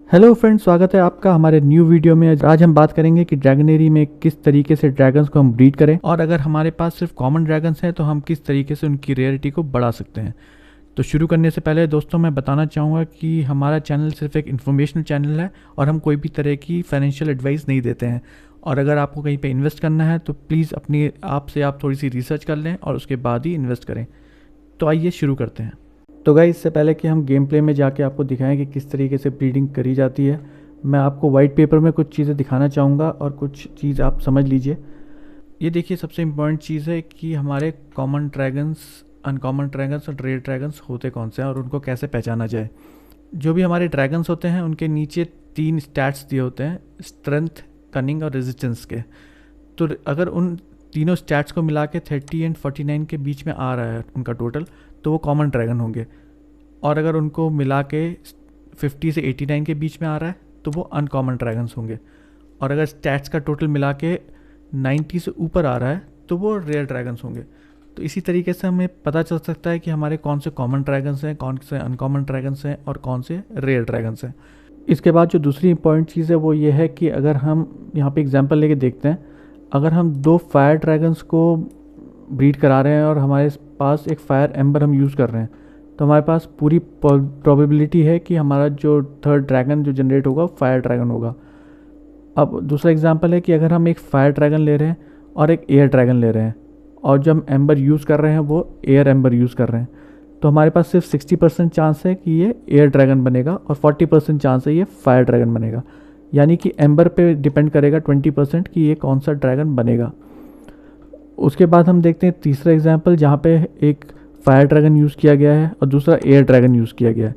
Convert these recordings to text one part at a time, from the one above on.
Hello friends, स्वागत है आपका हमारे न्यू वीडियो में। आज हम बात करेंगे कि ड्रैगनरी में किस तरीके से ड्रैगन्स को हम ब्रीड करें, और अगर हमारे पास सिर्फ कॉमन ड्रैगन्स हैं तो हम किस तरीके से उनकी रेयरिटी को बढ़ा सकते हैं। तो शुरू करने से पहले दोस्तों मैं बताना चाहूँगा कि हमारा चैनल सिर्फ एक इन्फॉर्मेशनल चैनल है और हम कोई भी तरह की फाइनेंशियल एडवाइस नहीं देते हैं। और अगर आपको कहीं पे इन्वेस्ट करना है तो प्लीज़ अपनी आप से आप थोड़ी सी रिसर्च कर लें और उसके बाद ही इन्वेस्ट करें। तो आइए शुरू करते हैं। तो गाइस, इससे पहले कि हम गेम प्ले में जाके आपको दिखाएं कि किस तरीके से ब्रीडिंग करी जाती है, मैं आपको वाइट पेपर में कुछ चीज़ें दिखाना चाहूँगा और कुछ चीज़ आप समझ लीजिए। ये देखिए, सबसे इम्पॉर्टेंट चीज़ है कि हमारे कॉमन ड्रैगन्स, अनकॉमन ड्रैगन्स और रेयर ड्रैगन्स होते कौन से हैं और उनको कैसे पहचाना जाए। जो भी हमारे ड्रैगन्स होते हैं उनके नीचे 3 स्टैट्स दिए होते हैं, स्ट्रेंथ, कनिंग और रेजिस्टेंस के। तो अगर उन तीनों स्टैट्स को मिला के 30 एंड 49 के बीच में आ रहा है उनका टोटल, तो वो कॉमन ड्रैगन होंगे। और अगर उनको मिला के 50 से 89 के बीच में आ रहा है तो वो अनकॉमन ड्रैगन्स होंगे। और अगर स्टैट्स का टोटल मिला के 90 से ऊपर आ रहा है तो वो रेयर ड्रैगन्स होंगे। तो इसी तरीके से हमें पता चल सकता है कि हमारे कौन से कॉमन ड्रैगन्स हैं, कौन से अनकॉमन ड्रैगन्स हैं और कौन से रेयर ड्रैगन्स हैं। इसके बाद जो दूसरी इंपॉर्टेंट चीज़ है वो ये है कि अगर हम यहाँ पे एग्जांपल लेके देखते हैं, अगर हम 2 फायर ड्रैगन्स को ब्रीड करा रहे हैं और हमारे पास एक फायर एम्बर हम यूज़ कर रहे हैं, तो हमारे पास पूरी प्रोबेबिलिटी है कि हमारा जो थर्ड ड्रैगन जो जनरेट होगा फायर ड्रैगन होगा। अब दूसरा एग्जांपल है कि अगर हम एक फायर ड्रैगन ले रहे हैं और एक एयर ड्रैगन ले रहे हैं और जो हम एम्बर यूज़ कर रहे हैं वो एयर एम्बर यूज़ कर रहे हैं, तो हमारे पास सिर्फ 60% चांस है कि ये एयर ड्रैगन बनेगा और 40% चांस है ये फायर ड्रैगन बनेगा। यानी कि एम्बर पे डिपेंड करेगा 20% कि ये कौन सा ड्रैगन बनेगा। उसके बाद हम देखते हैं तीसरा एग्जाम्पल, जहाँ पे एक फायर ड्रैगन यूज़ किया गया है और दूसरा एयर ड्रैगन यूज़ किया गया है,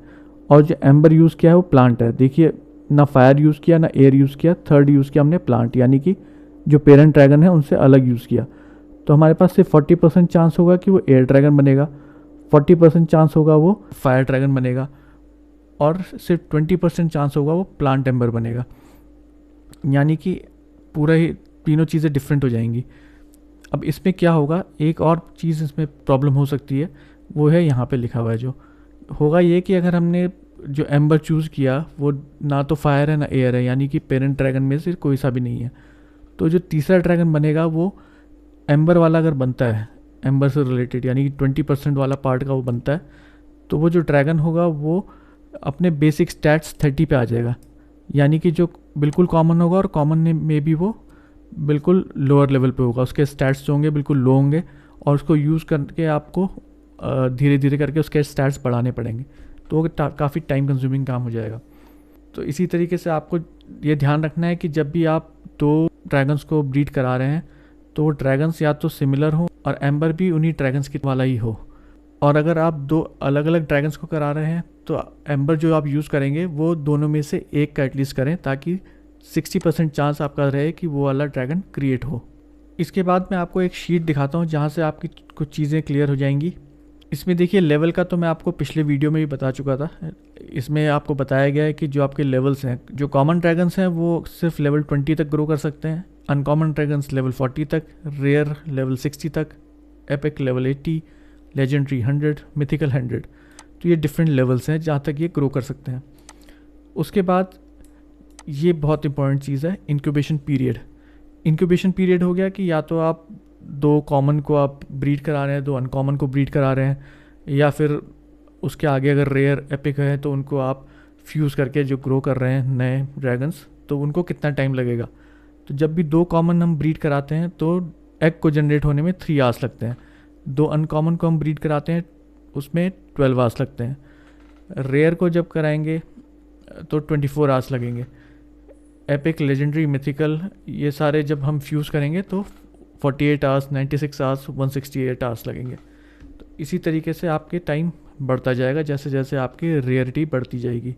और जो एम्बर यूज़ किया है वो प्लांट है। देखिए, ना फायर यूज़ किया ना एयर यूज़ किया, थर्ड यूज़ किया हमने प्लांट, यानी कि जो पेरेंट ड्रैगन है उनसे अलग यूज़ किया। तो हमारे पास सिर्फ 40% चांस होगा कि वो एयर ड्रैगन बनेगा, 40% चांस होगा वो फायर ड्रैगन बनेगा और सिर्फ 20% चांस होगा वो प्लांट एम्बर बनेगा। यानी कि पूरा ही तीनों चीज़ें डिफरेंट हो जाएंगी। अब इसमें क्या होगा, एक और चीज़ इसमें प्रॉब्लम हो सकती है, वो है यहाँ पे लिखा हुआ है। जो होगा ये कि अगर हमने जो एम्बर चूज़ किया वो ना तो फायर है ना एयर है, यानी कि पेरेंट ड्रैगन में से कोई सा भी नहीं है, तो जो तीसरा ड्रैगन बनेगा वो एम्बर वाला अगर बनता है, एम्बर से रिलेटेड यानी कि 20% वाला पार्ट का वो बनता है, तो वो जो ड्रैगन होगा वो अपने बेसिक स्टैट्स 30 पे आ जाएगा। यानी कि जो बिल्कुल कॉमन होगा और कॉमन में भी वो बिल्कुल लोअर लेवल पे होगा, उसके स्टैट्स जो होंगे बिल्कुल लो होंगे और उसको यूज़ करके आपको धीरे धीरे करके उसके स्टैट्स बढ़ाने पड़ेंगे, तो वो काफ़ी टाइम कंज्यूमिंग काम हो जाएगा। तो इसी तरीके से आपको ये ध्यान रखना है कि जब भी आप 2 ड्रैगन्स को ब्रीड करा रहे हैं तो वो ड्रैगन्स या तो सिमिलर हो और एम्बर भी उन्हीं ड्रैगन्स की वाला ही हो। और अगर आप 2 अलग अलग ड्रैगन्स को करा रहे हैं तो एम्बर जो आप यूज़ करेंगे वो दोनों में से एक का एटलीस्ट करें, ताकि 60% चांस आपका रहे कि वो वाला ड्रैगन क्रिएट हो। इसके बाद मैं आपको एक शीट दिखाता हूँ जहाँ से आपकी कुछ चीज़ें क्लियर हो जाएंगी। इसमें देखिए, लेवल का तो मैं आपको पिछले वीडियो में भी बता चुका था। इसमें आपको बताया गया है कि जो आपके लेवल्स हैं, जो कॉमन ड्रैगन्स हैं वो सिर्फ लेवल 20 तक ग्रो कर सकते हैं, अनकॉमन ड्रैगन्स लेवल 40 तक, रेयर लेवल 60 तक, एपिक लेवल 80, लेजेंडरी 100, मिथिकल 100। तो ये डिफरेंट लेवल्स हैं जहाँ तक ये ग्रो कर सकते हैं। उसके बाद ये बहुत इंपॉर्टेंट चीज़ है, इंक्यूबेशन पीरियड। इंक्यूबेशन पीरियड हो गया कि या तो आप 2 कॉमन को आप ब्रीड करा रहे हैं, 2 अनकॉमन को ब्रीड करा रहे हैं, या फिर उसके आगे अगर रेयर एपिक है तो उनको आप फ्यूज़ करके जो ग्रो कर रहे हैं नए ड्रैगन्स, तो उनको कितना टाइम लगेगा। तो जब भी 2 कॉमन हम ब्रीड कराते हैं तो एग को जनरेट होने में 3 आवर्स लगते हैं, 2 अनकॉमन को हम ब्रीड कराते हैं उसमें 12 आवर्स लगते हैं, रेयर को जब कराएंगे तो 24 आवर्स लगेंगे, एपिक, लेजेंडरी, मिथिकल ये सारे जब हम फ्यूज़ करेंगे तो 48 आवर्स, 96 आवर्स, 168 आवर्स लगेंगे। तो इसी तरीके से आपके टाइम बढ़ता जाएगा जैसे जैसे आपकी रेयरिटी बढ़ती जाएगी।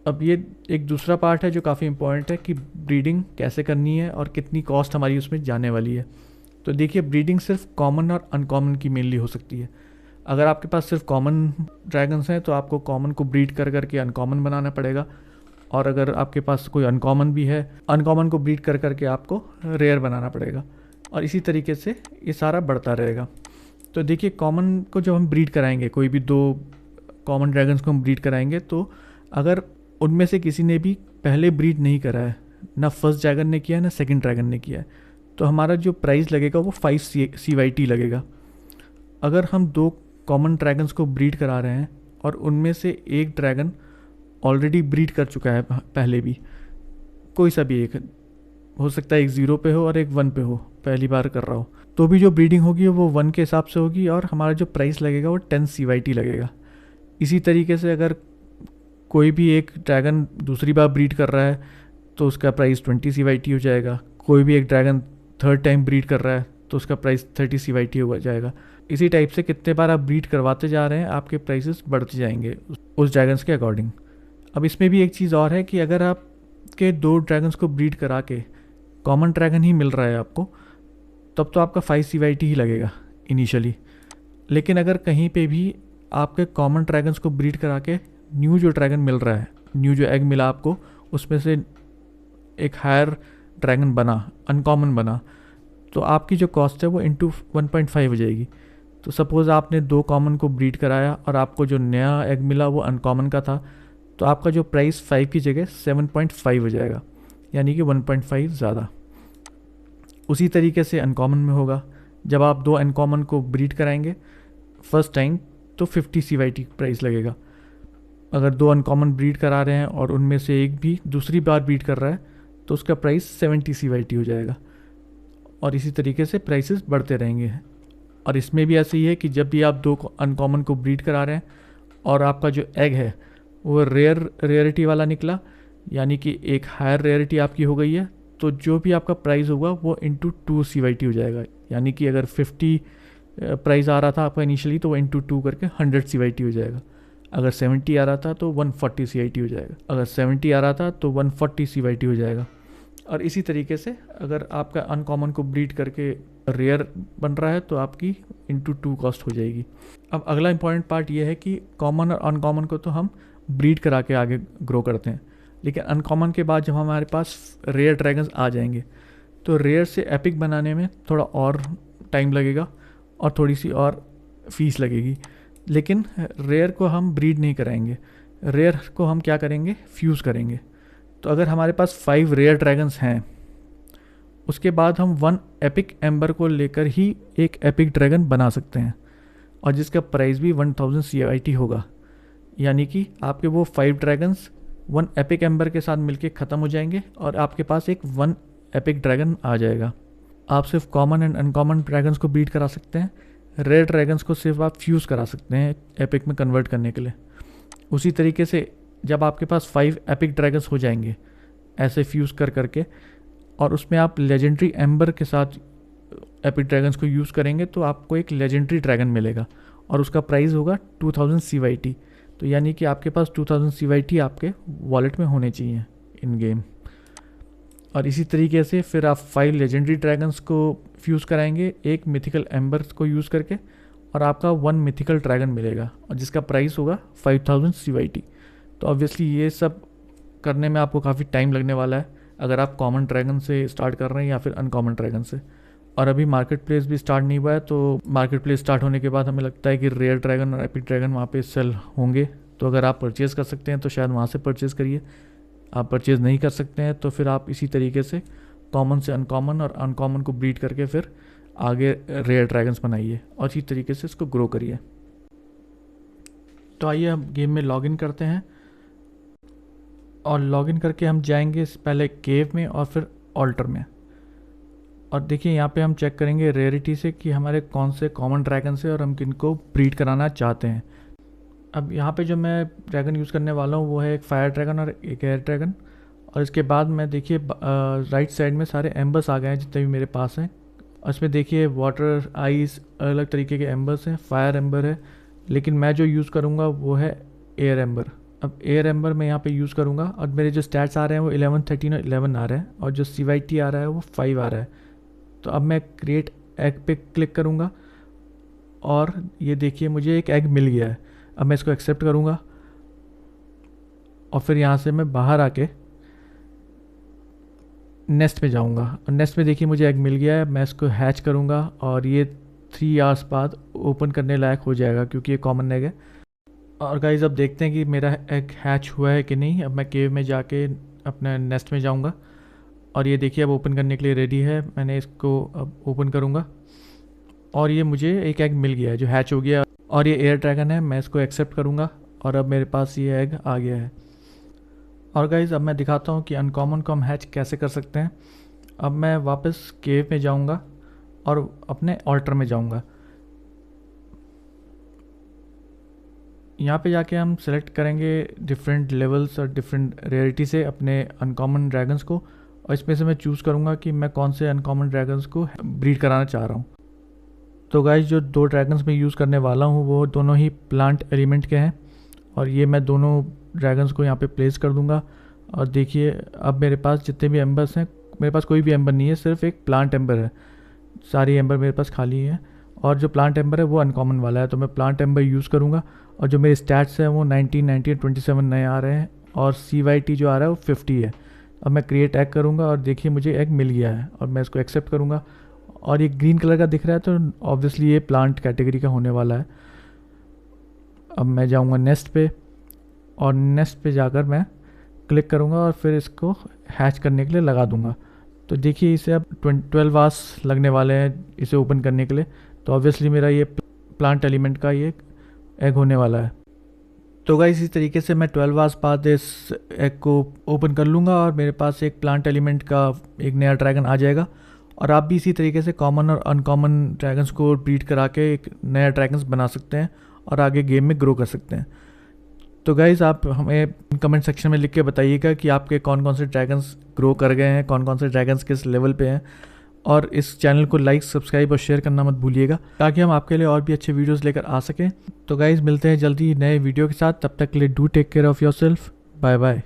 अब ये एक दूसरा पार्ट है जो काफ़ी इंपॉर्टेंट है कि ब्रीडिंग कैसे करनी है और कितनी कॉस्ट हमारी उसमें जाने वाली है। तो देखिए, ब्रीडिंग सिर्फ कॉमन और अनकॉमन की मेनली हो सकती है। अगर आपके पास सिर्फ कॉमन ड्रैगन्स हैं तो आपको कॉमन को ब्रीड कर करके अनकॉमन बनाना पड़ेगा, और अगर आपके पास कोई अनकॉमन भी है, अनकॉमन को ब्रीड कर करके आपको रेयर बनाना पड़ेगा, और इसी तरीके से ये सारा बढ़ता रहेगा। तो देखिए, कॉमन को जब हम ब्रीड कराएंगे, कोई भी 2 कॉमन ड्रैगन्स को हम ब्रीड कराएंगे, तो अगर उनमें से किसी ने भी पहले ब्रीड नहीं करा है, ना फर्स्ट ड्रैगन ने किया है ना सेकंड ड्रैगन ने किया है। तो हमारा जो प्राइस लगेगा वो 5 CYT लगेगा। अगर हम 2 कॉमन ड्रैगन्स को ब्रीड करा रहे हैं और उनमें से एक ड्रैगन ऑलरेडी ब्रीड कर चुका है पहले भी, कोई सा भी एक हो सकता है, एक 0 पे हो और एक 1 पे हो, पहली बार कर रहा हो, तो भी जो ब्रीडिंग होगी वो 1 के हिसाब से होगी और हमारा जो प्राइस लगेगा वो 10 CYT लगेगा। इसी तरीके से अगर कोई भी एक ड्रैगन दूसरी बार ब्रीड कर रहा है तो उसका प्राइस 20 CYT हो जाएगा। कोई भी एक ड्रैगन थर्ड टाइम ब्रीड कर रहा है तो उसका प्राइस 30 CYT हो जाएगा। इसी टाइप से कितने बार आप ब्रीड करवाते जा रहे हैं आपके प्राइसेस बढ़ते जाएंगे उस ड्रैगन्स के अकॉर्डिंग। अब इसमें भी एक चीज़ और है कि अगर आपके 2 ड्रैगन्स को ब्रीड करा के कॉमन ड्रैगन ही मिल रहा है आपको, तब तो आपका 5 CYT ही लगेगा इनिशियली। लेकिन अगर कहीं पे भी आपके कॉमन ड्रैगन्स को ब्रीड करा के न्यू जो ड्रैगन मिल रहा है, न्यू जो एग मिला आपको, उसमें से एक हायर ड्रैगन बना, अनकॉमन बना, तो आपकी जो कॉस्ट है वो इंटू 1.5 हो जाएगी। तो सपोज़ आपने 2 कॉमन को ब्रीड कराया और आपको जो नया एग मिला वो अनकॉमन का था, तो आपका जो प्राइस 5 की जगह 7.5 हो जाएगा, यानी कि 1.5 ज़्यादा। उसी तरीके से अनकॉमन में होगा, जब आप 2 अनकॉमन को ब्रीड कराएंगे फर्स्ट टाइम तो 50 CYT प्राइस लगेगा। अगर 2 अनकॉमन ब्रीड करा रहे हैं और उनमें से एक भी दूसरी बार ब्रीड कर रहा है तो उसका प्राइस 70 CYT हो जाएगा। और इसी तरीके से प्राइसेस बढ़ते रहेंगे। और इसमें भी ऐसे ही है कि जब भी आप 2 अनकॉमन को ब्रीड करा रहे हैं और आपका जो एग है वो रेयरिटी वाला निकला, यानी कि एक हायर रेयरिटी आपकी हो गई है, तो जो भी आपका प्राइस होगा वो इंटू 2 CYT हो जाएगा। यानी कि अगर 50 प्राइस आ रहा था आपका इनिशियली तो वो इंटू 2 करके 100 CYT हो जाएगा। अगर 70 आ रहा था तो 140 CYT हो जाएगा। अगर 70 आ रहा था तो 140 CYT हो जाएगा। और इसी तरीके से अगर आपका अनकॉमन को ब्रीड करके रेयर बन रहा है तो आपकी इंटू 2 कॉस्ट हो जाएगी। अब अगला इंपॉर्टेंट पार्ट ये है कि कॉमन और अनकॉमन को तो हम ब्रीड करा के आगे ग्रो करते हैं, लेकिन अनकॉमन के बाद जब हमारे पास रेयर ड्रैगन्स आ जाएंगे तो रेयर से एपिक बनाने में थोड़ा और टाइम लगेगा और थोड़ी सी और फीस लगेगी। लेकिन रेयर को हम ब्रीड नहीं कराएंगे, रेयर को हम क्या करेंगे, फ्यूज़ करेंगे। तो अगर हमारे पास 5 रेयर ड्रैगन्स हैं, उसके बाद हम 1 एपिक एम्बर को लेकर ही एक एपिक ड्रैगन बना सकते हैं और जिसका प्राइस भी 1000 CYT होगा। यानी कि आपके वो 5 ड्रैगन्स 1 एपिक एम्बर के साथ मिलके ख़त्म हो जाएंगे और आपके पास एक 1 एपिक ड्रैगन आ जाएगा। आप सिर्फ कॉमन एंड अनकॉमन ड्रैगन्स को ब्रीड करा सकते हैं, रेयर ड्रैगन्स को सिर्फ आप फ्यूज़ करा सकते हैं एपिक में कन्वर्ट करने के लिए। उसी तरीके से जब आपके पास 5 एपिक ड्रैगन्स हो जाएंगे ऐसे फ्यूज़ कर करके, और उसमें आप लेजेंडरी एम्बर के साथ एपिक ड्रैगन्स को यूज़ करेंगे तो आपको एक लेजेंडरी ड्रैगन मिलेगा और उसका प्राइस होगा 2000 CYT। तो यानी कि आपके पास 2000 CYT आपके वॉलेट में होने चाहिए इन गेम। और इसी तरीके से फिर आप 5 लेजेंडरी ड्रैगन्स को फ्यूज़ कराएंगे एक मिथिकल एम्बर्स को यूज़ करके और आपका 1 मिथिकल ड्रैगन मिलेगा और जिसका प्राइस होगा 5000 CYT। तो ऑब्वियसली ये सब करने में आपको काफ़ी टाइम लगने वाला है अगर आप कॉमन ड्रैगन से स्टार्ट कर रहे हैं या फिर अनकॉमन ड्रैगन से। और अभी मार्केट प्लेस भी स्टार्ट नहीं हुआ है, तो मार्केट प्लेस स्टार्ट होने के बाद हमें लगता है कि रेयर ड्रैगन और एपिक ड्रैगन वहाँ पे सेल होंगे। तो अगर आप परचेज़ कर सकते हैं तो शायद वहाँ से परचेज़ करिए। आप परचेज़ नहीं कर सकते हैं तो फिर आप इसी तरीके से कॉमन से अनकॉमन और अनकॉमन को ब्रीड करके फिर आगे रेयर ड्रैगन्स बनाइए और इसी तरीके से इसको ग्रो करिए। तो आइए हम गेम में लॉगिन करते हैं और लॉगिन करके हम जाएंगे पहले केव में और फिर ऑल्टर में। और देखिए यहाँ पे हम चेक करेंगे रेयरिटी से कि हमारे कौन से कॉमन ड्रैगन से और हम किनको ब्रीड कराना चाहते हैं। अब यहाँ पे जो मैं ड्रैगन यूज़ करने वाला हूँ वो है एक फायर ड्रैगन और एक एयर ड्रैगन। और इसके बाद मैं देखिए राइट साइड में सारे एम्बर्स आ गए हैं जितने भी मेरे पास हैं। और इसमें देखिए वाटर, आइस, अलग तरीके के एम्बर्स हैं, फायर एम्बर है, लेकिन मैं जो यूज़ करूँगा वो है एयर एम्बर। अब एयर एम्बर मैं यहाँ पे यूज़ करूँगा और मेरे जो स्टैट्स आ रहे हैं वो 11, 13 और 11 आ रहे हैं और जो CYT आ रहा है वो 5 आ रहा है। तो अब मैं क्रिएट एग पे क्लिक करूँगा और ये देखिए मुझे एक एग मिल गया है। अब मैं इसको एक्सेप्ट करूँगा और फिर यहाँ से मैं बाहर आके नेस्ट में जाऊँगा और नेस्ट में देखिए मुझे एग मिल गया है। मैं इसको हैच करूँगा और ये 3 आवर्स बाद ओपन करने लायक हो जाएगा क्योंकि ये कॉमन एग है। और गाइस अब देखते हैं कि मेरा एग हैच हुआ है कि नहीं। अब मैं केव में जाके अपने नेस्ट में जाऊंगा और ये देखिए अब ओपन करने के लिए रेडी है। मैंने इसको अब ओपन करूंगा और ये मुझे एक एग मिल गया है जो हैच हो गया और ये एयर ड्रैगन है। मैं इसको एक्सेप्ट करूंगा और अब मेरे पास ये एग आ गया है। और गाइस अब मैं दिखाता हूँ कि अनकॉमन को हम हैच कैसे कर सकते हैं। अब मैं वापस केव में जाऊंगा और अपने ऑल्टर में जाऊंगा। यहाँ पे जाके हम सेलेक्ट करेंगे डिफरेंट लेवल्स और डिफरेंट रेयरिटी से अपने अनकॉमन ड्रैगन्स को, और इसमें से मैं चूज़ करूँगा कि मैं कौन से अनकॉमन ड्रैगन्स को ब्रीड कराना चाह रहा हूँ। तो गाइस जो 2 ड्रैगन्स मैं यूज़ करने वाला हूँ वो दोनों ही प्लांट एलिमेंट के हैं और ये मैं दोनों ड्रैगन्स को यहाँ पे प्लेस कर दूँगा। और देखिए अब मेरे पास जितने भी एम्बर्स हैं, मेरे पास कोई भी एम्बर नहीं है, सिर्फ एक प्लांट एम्बर है। सारी एम्बर मेरे पास खाली है और जो प्लांट एम्बर है वो अनकॉमन वाला है, तो मैं प्लांट एम्बर यूज़ करूँगा। और जो मेरे स्टैट्स हैं वो 19, 90, 27 नए आ रहे हैं और CYT जो आ रहा है वो 50 है। अब मैं क्रिएट एग करूँगा और देखिए मुझे एग मिल गया है और मैं इसको एक्सेप्ट करूँगा। और ये ग्रीन कलर का दिख रहा है तो ऑब्वियसली ये प्लांट कैटेगरी का होने वाला है। अब मैं जाऊँगा नेस्ट पे और नेस्ट पे जाकर मैं क्लिक करूँगा और फिर इसको हैच करने के लिए लगा दूँगा। तो देखिए इसे अब 12 आवर्स लगने वाले हैं इसे ओपन करने के लिए, तो ऑब्वियसली मेरा ये प्लांट एलिमेंट का ये एग होने वाला है। तो गाइस इसी तरीके से मैं 12 आवर्स बाद इस एग को ओपन कर लूँगा और मेरे पास एक प्लांट एलिमेंट का एक नया ड्रैगन आ जाएगा। और आप भी इसी तरीके से कॉमन और अनकॉमन ड्रैगन्स को ब्रीड करा के एक नया ड्रैगन्स बना सकते हैं और आगे गेम में ग्रो कर सकते हैं। तो गाइज़ आप हमें कमेंट सेक्शन में लिख के बताइएगा कि आपके कौन कौन से ड्रैगन्स ग्रो कर गए हैं, कौन कौन से ड्रैगन्स किस लेवल पे हैं। और इस चैनल को लाइक, सब्सक्राइब और शेयर करना मत भूलिएगा ताकि हम आपके लिए और भी अच्छे वीडियोस लेकर आ सकें। तो गाइज़ मिलते हैं जल्दी नए वीडियो के साथ, तब तक के लिए do take care of yourself. Bye bye.